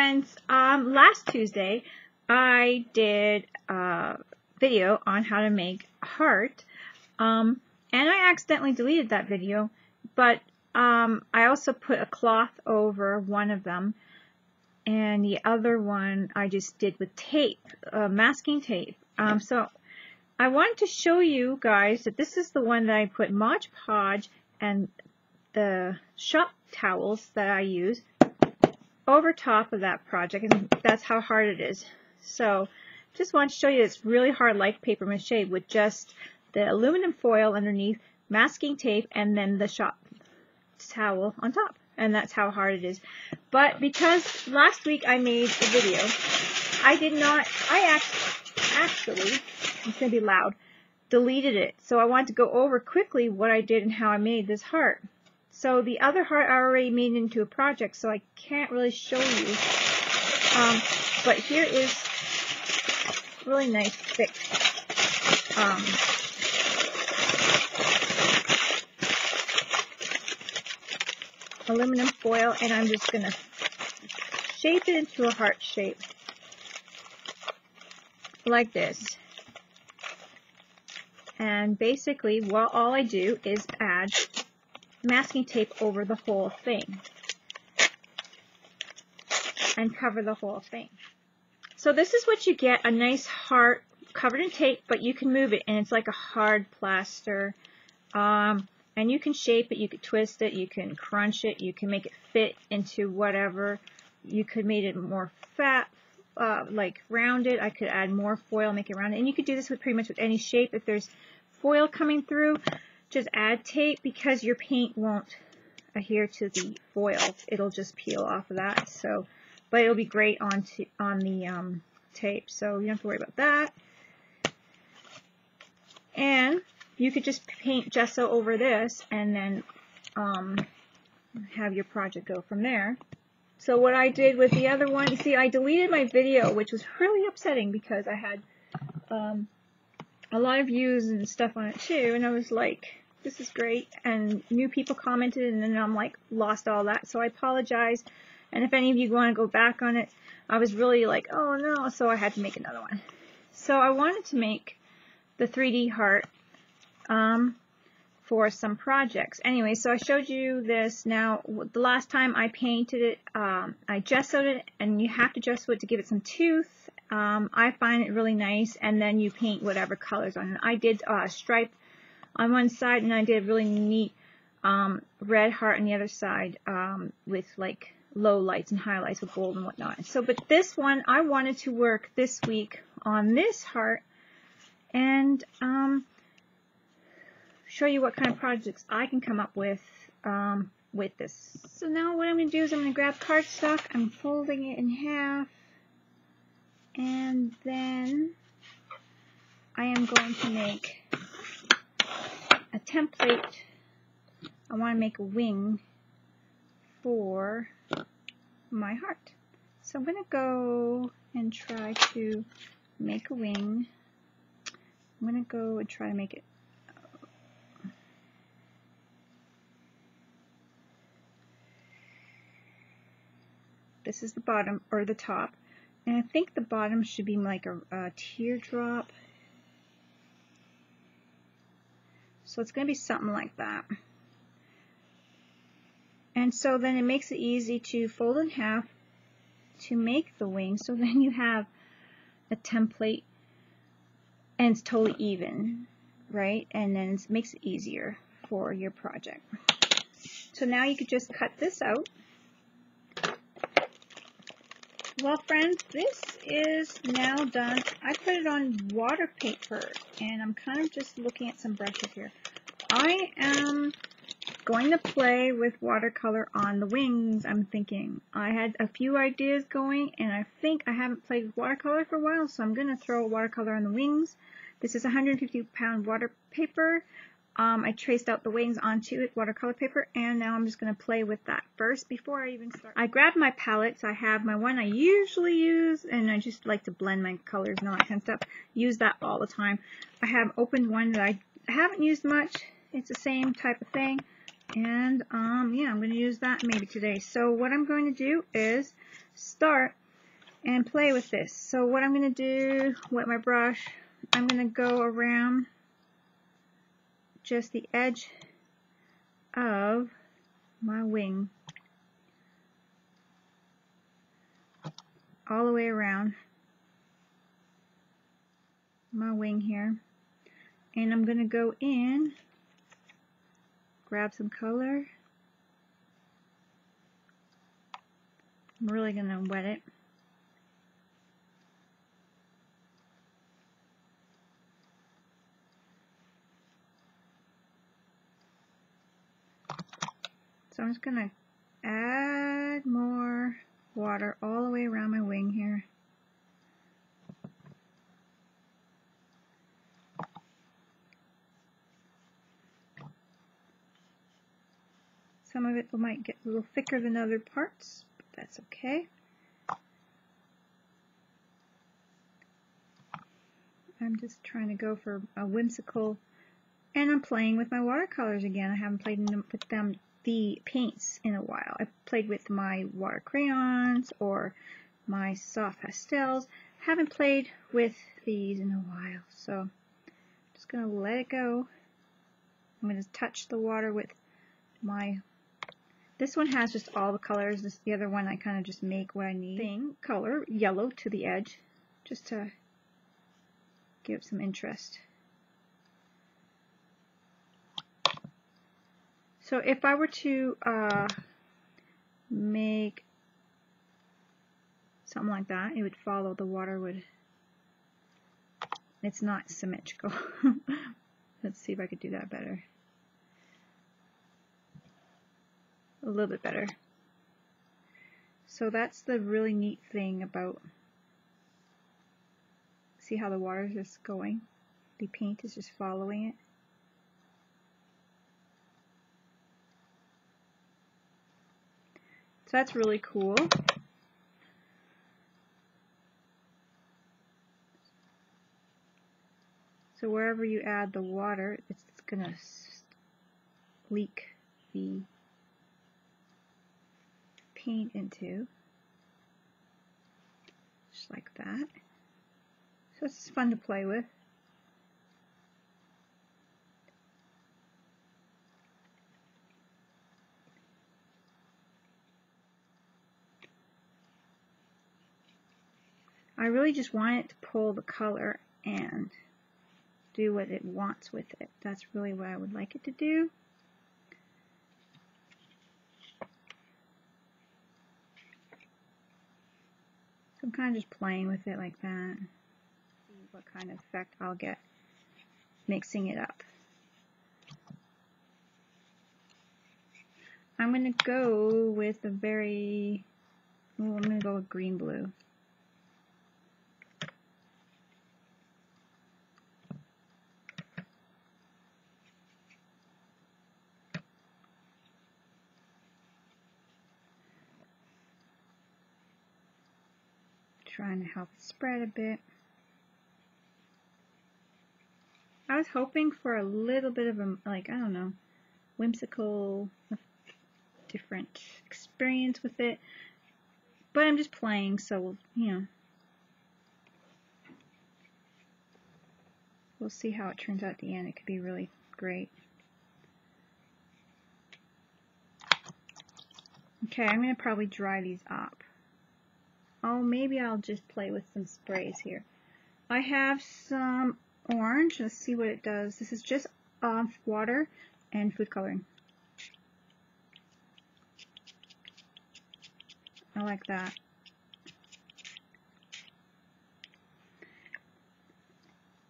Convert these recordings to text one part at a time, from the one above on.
friends, last Tuesday I did a video on how to make a heart, and I accidentally deleted that video, but I also put a cloth over one of them, and the other one I just did with tape, masking tape. So I wanted to show you guys that this is the one that I put Mod Podge and the shop towels that I use over top of that project, and that's how hard it is. So just want to show you it's really hard, like paper mache, with just the aluminum foil underneath, masking tape, and then the shop towel on top, and that's how hard it is. But because last week I made a video, I actually, it's going to be loud, deleted it. So I wanted to go over quickly what I did and how I made this heart. So the other heart I already made into a project, so I can't really show you. But here is really nice thick aluminum foil, and I'm just going to shape it into a heart shape like this. And basically all I do is add masking tape over the whole thing and cover the whole thing. So this is what you get, a nice heart covered in tape, but you can move it, and it's like a hard plaster. And you can shape it, you could twist it, you can crunch it, you can make it fit into whatever. You could make it more fat, like rounded. I could add more foil, make it rounded, and you could do this with pretty much with any shape. If there's foil coming through, just add tape, because your paint won't adhere to the foil. It'll just peel off of that. So, but it'll be great on the tape, so you don't have to worry about that. And you could just paint gesso over this, and then have your project go from there. So what I did with the other one, you see, I deleted my video, which was really upsetting because I had a lot of views and stuff on it too, and I was like, this is great, and new people commented, and then I'm like, lost all that. So I apologize, and if any of you want to go back on it, I was really like, oh no, so I had to make another one. So I wanted to make the 3D heart for some projects. Anyway, so I showed you this. Now, the last time I painted it, I gessoed it, and you have to gesso it to give it some tooth. I find it really nice, and then you paint whatever colors on it. I did a stripe on one side, and I did a really neat red heart on the other side with like low lights and highlights with gold and whatnot. So, but this one, I wanted to work this week on this heart and show you what kind of projects I can come up with this. So now what I'm going to do is I'm going to grab cardstock, I'm folding it in half, and then I am going to make a template. I want to make a wing for my heart. So I'm going to go and try to make a wing. I'm going to go and try to make it this is the bottom, or the top, and I think the bottom should be like a teardrop. So it's going to be something like that. And so then it makes it easy to fold in half to make the wing, so then you have a template and it's totally even, right? And then it makes it easier for your project. So now you could just cut this out. Well, friends, this is now done. I put it on water paper, and I'm kind of just looking at some brushes here. I am going to play with watercolor on the wings, I'm thinking. I had a few ideas going, and I think I haven't played with watercolor for a while, so I'm going to throw watercolor on the wings. This is 150-pound water paper. I traced out the wings onto it, watercolor paper, and now I'm just going to play with that first before I even start. I grabbed my palettes. I have my one I usually use, and I just like to blend my colors and all that kind of stuff. Use that all the time. I have opened one that I haven't used much. It's the same type of thing, and yeah, I'm going to use that maybe today. So what I'm going to do is start and play with this. So what I'm going to do, wet my brush, I'm going to go around just the edge of my wing, all the way around my wing here, and I'm going to go in, grab some color. I'm really going to wet it. So I'm just going to add more water all the way around my wing here. Some of it might get a little thicker than other parts, but that's okay. I'm just trying to go for a whimsical, and I'm playing with my watercolors again. I haven't played with the paints in a while. I played with my water crayons or my soft pastels. Haven't played with these in a while, so I'm just going to let it go. I'm going to touch the water with my, this one has just all the colors. The other one I kind of just make what I need. Color yellow to the edge, just to give some interest. So if I were to make something like that, it would follow, the water would, it's not symmetrical. Let's see if I could do that better. A little bit better. So that's the really neat thing about, see how the water is just going? The paint is just following it. So that's really cool. So wherever you add the water, it's going to leak the paint into, just like that. So it's fun to play with. I really just want it to pull the color and do what it wants with it. That's really what I would like it to do. So I'm kind of just playing with it like that. See what kind of effect I'll get mixing it up. I'm going to go with a very, I'm going to go with green blue. Trying to help it spread a bit. I was hoping for a little bit of a, like, I don't know, whimsical, different experience with it, but I'm just playing, so, you know, we'll see how it turns out at the end. It could be really great. Okay, I'm going to probably dry these up. Oh, maybe I'll just play with some sprays here. I have some orange. Let's see what it does. This is just water and food coloring. I like that.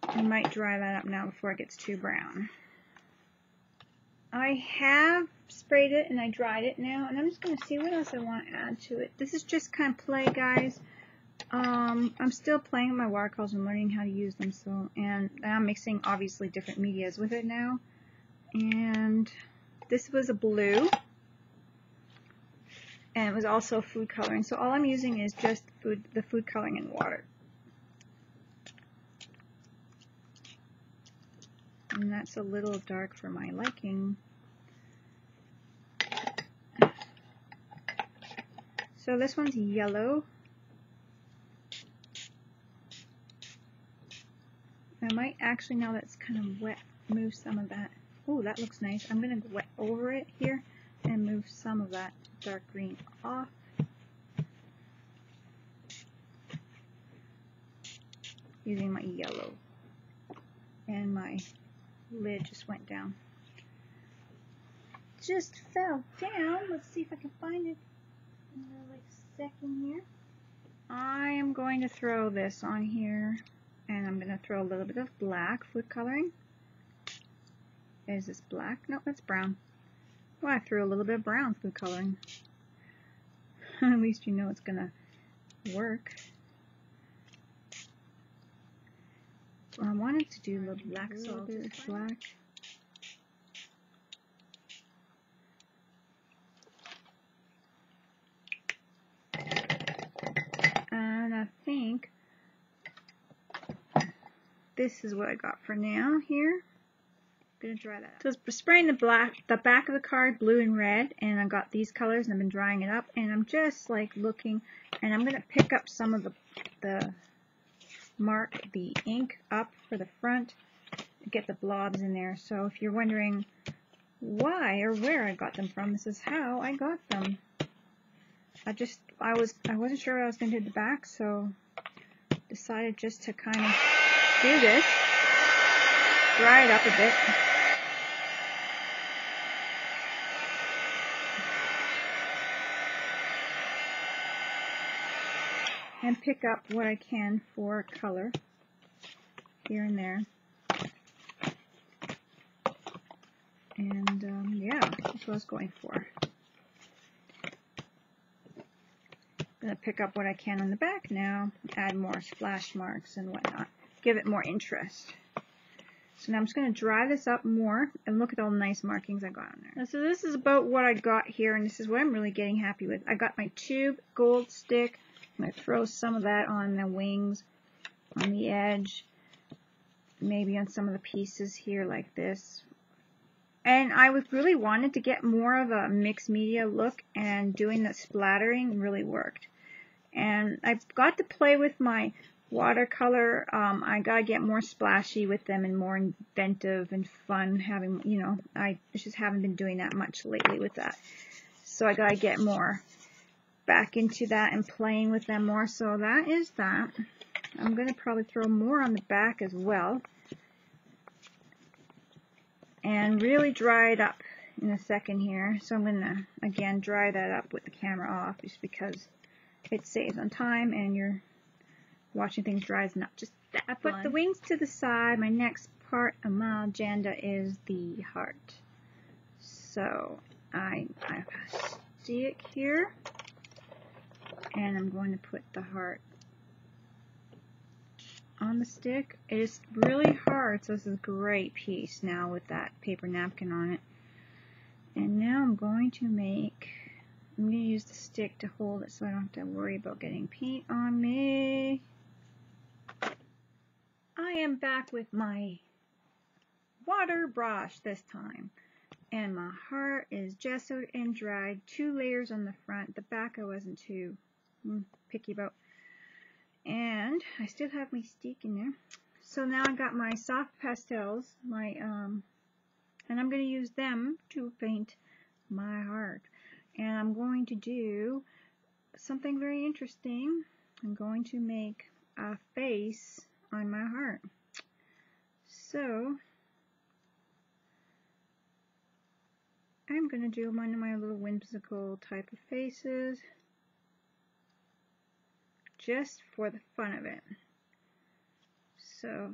I might dry that up now before it gets too brown. I have sprayed it and I dried it now, and I'm just going to see what else I want to add to it. This is just kind of play, guys. I'm still playing with my watercolors and learning how to use them, so, and I'm mixing obviously different medias with it now. And this was a blue, and it was also food coloring. So all I'm using is just the food coloring and water. And that's a little dark for my liking. So this one's yellow. I might actually, now that it's kind of wet, move some of that. Oh, that looks nice. I'm going to go over it here and move some of that dark green off. Using my yellow. And my lid just went down. Just fell down. Let's see if I can find it in like a second here. I am going to throw this on here. And I'm going to throw a little bit of black food coloring. Is this black? No, that's brown. Well, I threw a little bit of brown food coloring. At least you know it's going to work. Well, I wanted to do a little black, so I'll do black. And I think this is what I got for now here. I'm gonna dry that up. So it's spraying the back of the card blue and red, and I got these colors and I've been drying it up, and I'm just like looking, and I'm gonna pick up some of the ink up for the front to get the blobs in there. So if you're wondering why or where I got them from, this is how I got them. I wasn't sure what I was gonna do at the back, so decided just to kind of do this, dry it up a bit, and pick up what I can for color here and there. And yeah, that's what I was going for. I'm going to pick up what I can on the back now, add more splash marks and whatnot. Give it more interest. So now I'm just going to dry this up more, and look at all the nice markings I got on there. So this is about what I got here, and this is what I'm really getting happy with. I got my tube gold stick. I'm going to throw some of that on the wings, on the edge, maybe on some of the pieces here like this. And I really wanted to get more of a mixed media look, and doing the splattering really worked. And I got to play with my watercolor. I gotta get more splashy with them and more inventive and fun. I just haven't been doing that much lately with that. So I gotta get more back into that and playing with them more. So that is that. I'm gonna probably throw more on the back as well. And really dry it up in a second here. So I'm gonna again dry that up with the camera off, just because it saves on time and you're watching things dry is not just that fun. I put the wings to the side. My next part of my agenda is the heart. So I have a stick here, and I'm going to put the heart on the stick. It is really hard, so this is a great piece now with that paper napkin on it. And now I'm going to use the stick to hold it so I don't have to worry about getting paint on me. I am back with my water brush this time. And my heart is gessoed and dried. 2 layers on the front. The back I wasn't too picky about. And I still have my stick in there. So now I got my soft pastels, and I'm going to use them to paint my heart. And I'm going to do something very interesting. I'm going to make a face on my heart. So I'm going to do one of my little whimsical type of faces, just for the fun of it. So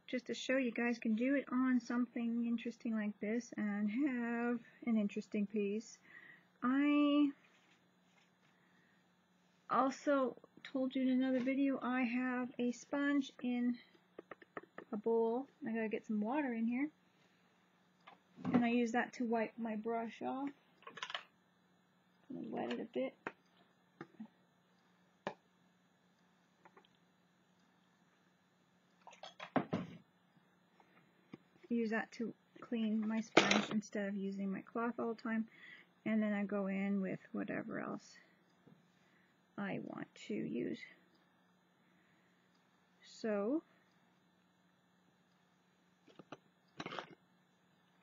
just to show you guys can do it on something interesting like this and have an interesting piece. I also told you in another video I have a sponge in a bowl. I gotta get some water in here, and I use that to wipe my brush off. I'm gonna wet it a bit. use that to clean my sponge instead of using my cloth all the time. And then I go in with whatever else I want to use. So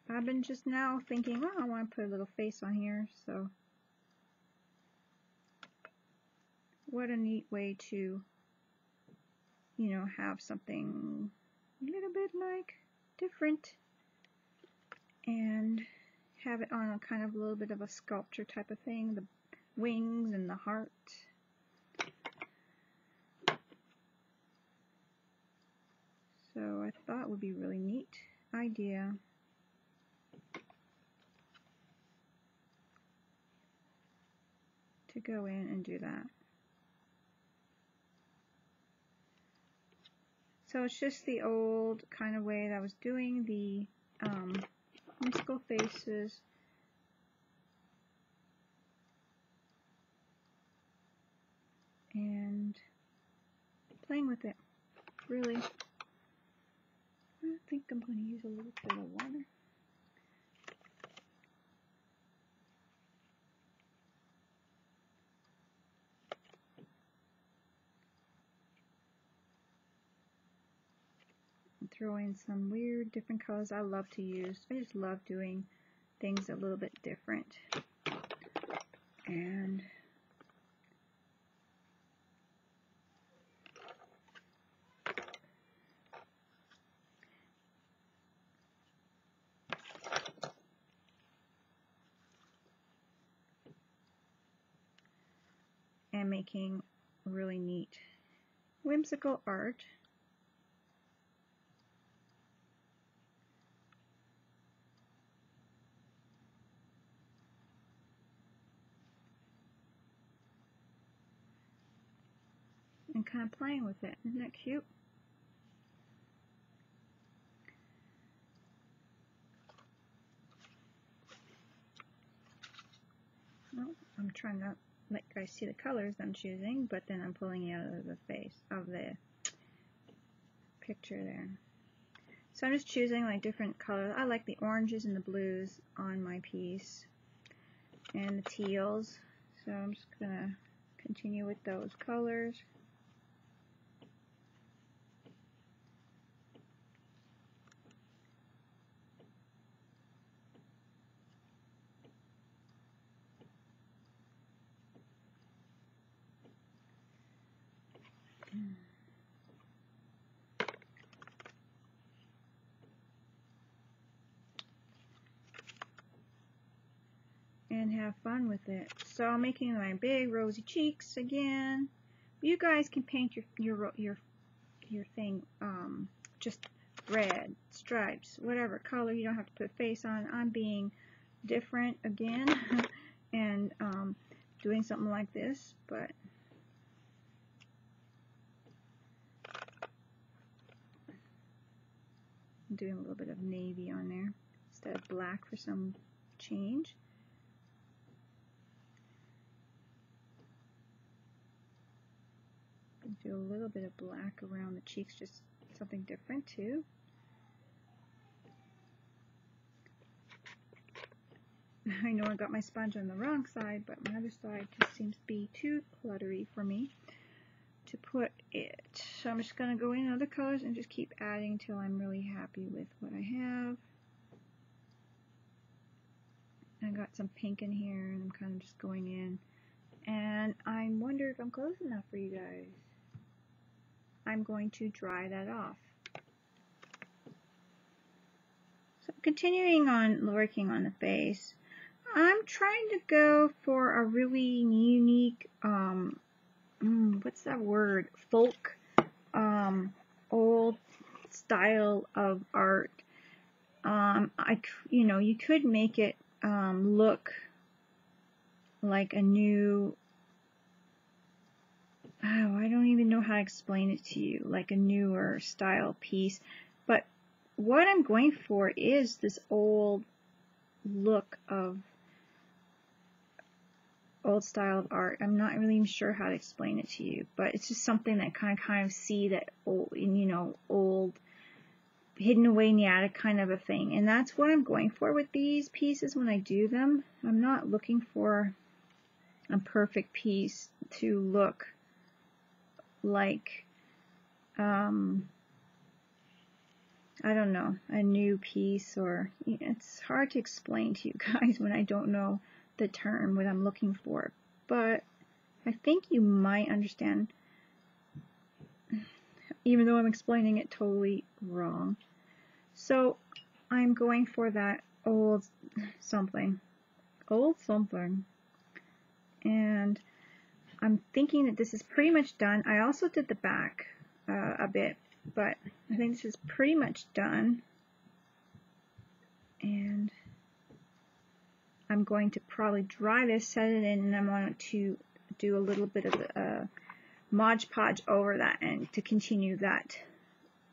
I've been just now thinking, well, I want to put a little face on here, so what a neat way to, you know, have something a little bit like different and have it on a kind of a little bit of a sculpture type of thing, the wings and the heart. So I thought it would be a really neat idea to go in and do that. So it's just the old kind of way that I was doing the whimsical faces. And playing with it, really. I think I'm going to use a little bit of water. Throw in some weird different colors I love to use. I just love doing things a little bit different. And making really neat whimsical art. And kind of playing with it. Isn't that cute? Well, I'm trying to let you guys see the colors I'm choosing, but then I'm pulling it out of the face of the picture there. So I'm just choosing like different colors. I like the oranges and the blues on my piece, and the teals. So I'm just gonna continue with those colors. And have fun with it. So I'm making my big rosy cheeks again. You guys can paint your thing just red, stripes, whatever color. You don't have to put a face on. I'm being different again and doing something like this, but I'm doing a little bit of navy on there instead of black for some change. Do a little bit of black around the cheeks, just something different too. I know I got my sponge on the wrong side, but my other side just seems to be too cluttery for me to put it. So I'm just going to go in other colors and just keep adding till I'm really happy with what I have. I got some pink in here and I'm kind of just going in. And I wonder if I'm close enough for you guys. I'm going to dry that off. So continuing on working on the face, I'm trying to go for a really unique, what's that word? Folk, old style of art. You know, you could make it look like a new, I don't even know how to explain it to you, like a newer style piece. But what I'm going for is this old look of old style of art. I'm not really even sure how to explain it to you, but it's just something that kind of see that old, you know, old hidden away in the attic kind of a thing. And that's what I'm going for with these pieces when I do them. I'm not looking for a perfect piece to look like, I don't know, a new piece, or it's hard to explain to you guys when I don't know the term, what I'm looking for. But I think you might understand, even though I'm explaining it totally wrong. So I'm going for that old something. And I'm thinking that this is pretty much done. I also did the back a bit, but I think this is pretty much done. And I'm going to probably dry this, set it in, and I want to do a little bit of Mod Podge over that and to continue that,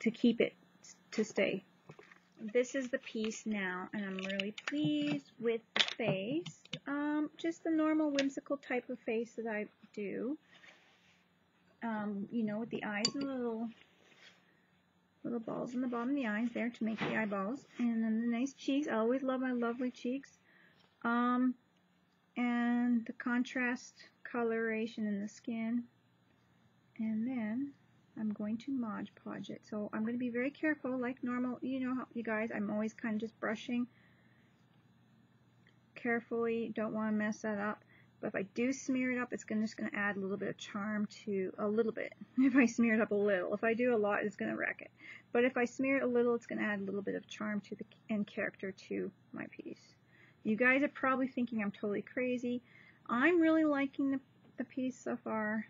to keep it to stay. This is the piece now, and I'm really pleased with the face. Just the normal whimsical type of face that I do. You know, with the eyes and the little balls in the bottom of the eyes there to make the eyeballs, and then the nice cheeks. I always love my lovely cheeks. And the contrast coloration in the skin. And then I'm going to Mod Podge it. So I'm going to be very careful, like normal. You know how, you guys, I'm always kind of just brushing carefully. Don't want to mess that up. But if I do smear it up, it's just going to add a little bit of charm to, a little bit. If I smear it up a little. If I do a lot, it's going to wreck it. But if I smear it a little, it's going to add a little bit of charm to and character to my piece. You guys are probably thinking I'm totally crazy. I'm really liking the piece so far.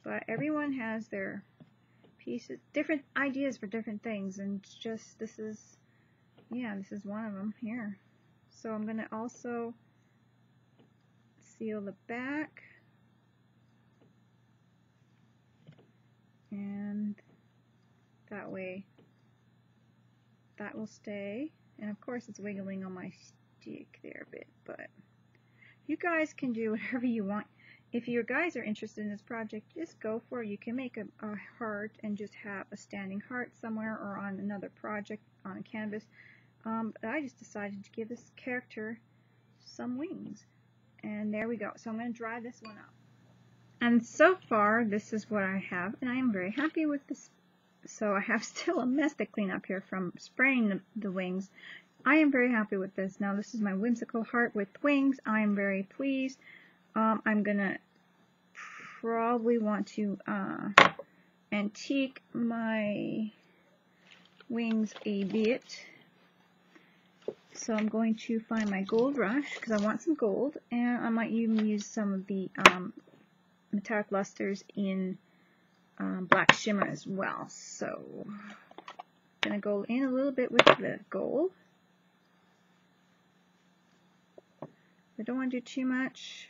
But everyone has their pieces, different ideas for different things, and it's just, this is one of them here. So I'm going to also seal the back, and that way that will stay. And of course it's wiggling on my stick there a bit, but you guys can do whatever you want. If you guys are interested in this project, just go for it. You can make a heart and just have a standing heart somewhere or on another project on a canvas. But I just decided to give this character some wings. And there we go. So I'm going to dry this one up. And so far, this is what I have, and I am very happy with this. So I have still a mess to clean up here from spraying the wings. I am very happy with this. Now this is my whimsical heart with wings. I am very pleased. I'm gonna probably want to antique my wings a bit. So I'm going to find my gold rush because I want some gold, and I might even use some of the metallic lusters in black shimmer as well. So I'm gonna go in a little bit with the gold. I don't want to do too much.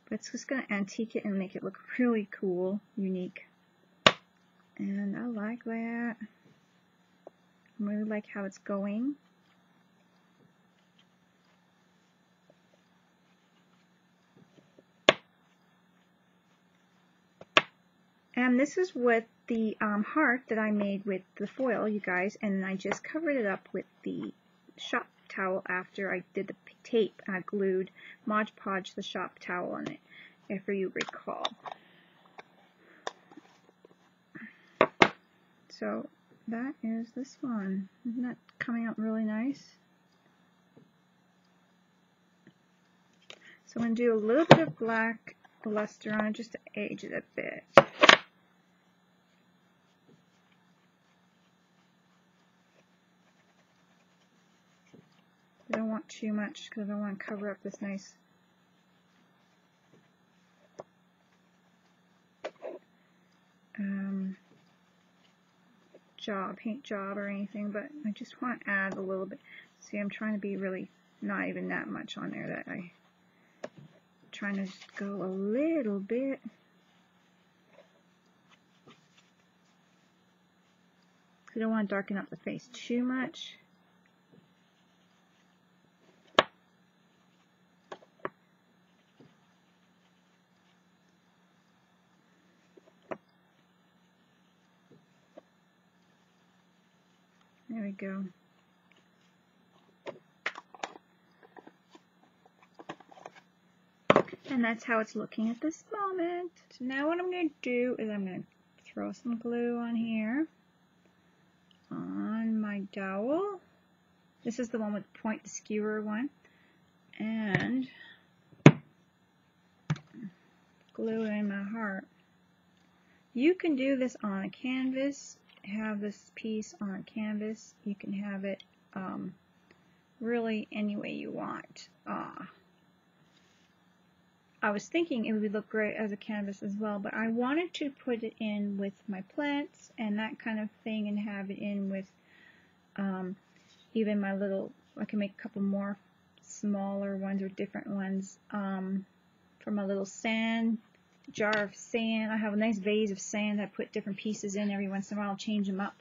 But it's just going to antique it and make it look really cool, unique. And I like that. I really like how it's going. And this is what the heart that I made with the foil, you guys, and I just covered it up with the shop towel after I did the tape. I glued Mod Podge the shop towel on it, if you recall. So that is this one. Isn't that coming out really nice? So I'm going to do a little bit of black luster on it just to age it a bit. I don't want too much because I don't want to cover up this nice paint job or anything, but I just want to add a little bit. See, I'm trying to be really not even that much on there, that I'm trying to just go a little bit. I don't want to darken up the face too much. There we go. And that's how it's looking at this moment. So now what I'm going to do is I'm going to throw some glue on here, on my dowel. This is the one with the point, the skewer one. And glue in my heart. You can do this on a canvas, have this piece on a canvas. You can have it really any way you want. I was thinking it would look great as a canvas as well, but I wanted to put it in with my plants and that kind of thing, and have it in with even my little, I can make a couple more smaller ones or different ones for my little sand, jar of sand. I have a nice vase of sand I put different pieces in. Every once in a while I'll change them up.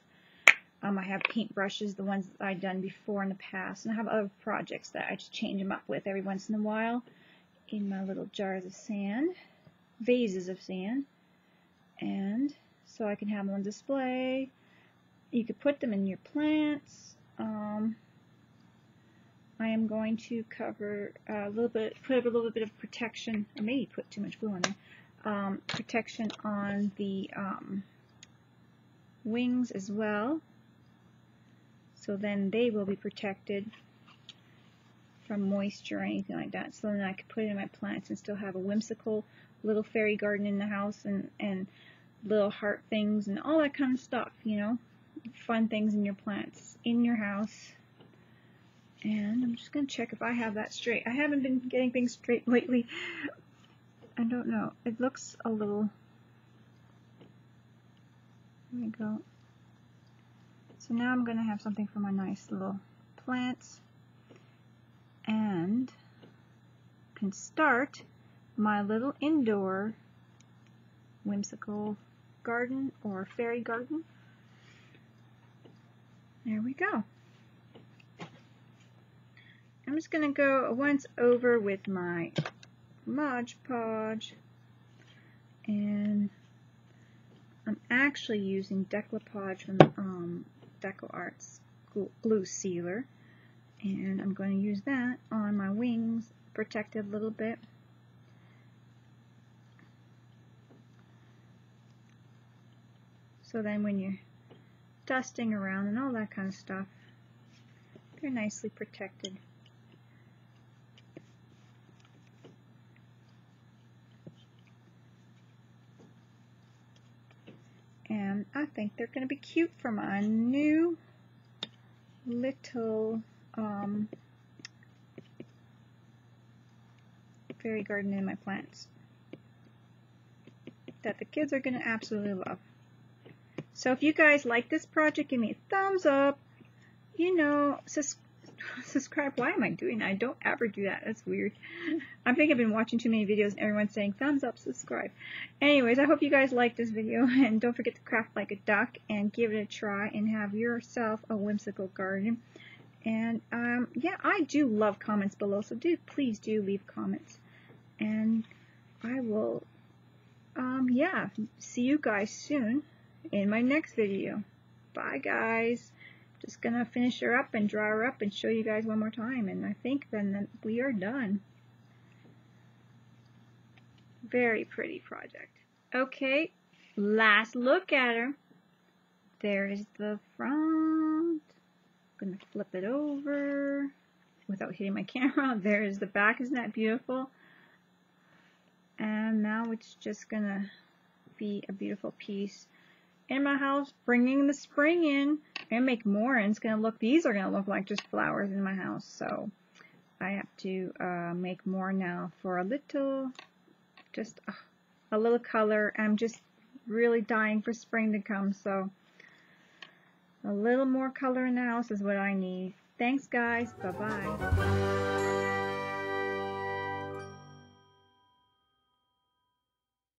I have paint brushes, the ones that I've done before in the past, and I have other projects that I just change them up with every once in a while. In my little jars of sand, vases of sand, and so I can have them on display. You could put them in your plants. I am going to cover a little bit, put a little bit of protection, or maybe put too much glue on there, protection on the wings as well, so then they will be protected from moisture or anything like that. So then I could put it in my plants and still have a whimsical little fairy garden in the house, and little heart things and all that kind of stuff, you know, fun things in your plants in your house. And I'm just going to check if I have that straight. I haven't been getting things straight lately. I don't know. It looks a little... There we go. So now I'm going to have something for my nice little plants. And can start my little indoor whimsical garden or fairy garden. There we go. I'm just going to go once over with my Mod Podge, and I'm actually using DecoArts from DecoArts glue sealer. And I'm going to use that on my wings, protect it a little bit. So then when you're dusting around and all that kind of stuff, they're nicely protected. And I think they're going to be cute for my new little fairy garden in my plants that the kids are going to absolutely love. So if you guys like this project, give me a thumbs up. You know, subscribe. Why am I doing that? I don't ever do that. That's weird. I think I've been watching too many videos and everyone's saying thumbs up, subscribe. Anyways, I hope you guys like this video, and don't forget to craft like a duck and give it a try and have yourself a whimsical garden. And yeah, I do love comments below, so please do leave comments. And I will yeah, see you guys soon in my next video. Bye guys. Just gonna finish her up and draw her up and show you guys one more time, and I think then we are done. Very pretty project. Okay, last look at her. There's the front. I'm gonna flip it over without hitting my camera. There's the back. Isn't that beautiful? And now it's just gonna be a beautiful piece in my house, bringing the spring in. And make more, and it's gonna look, these are gonna look like just flowers in my house. So I have to make more now for a little, just a little color. I'm just really dying for spring to come, so a little more color in the house is what I need. Thanks guys, bye bye.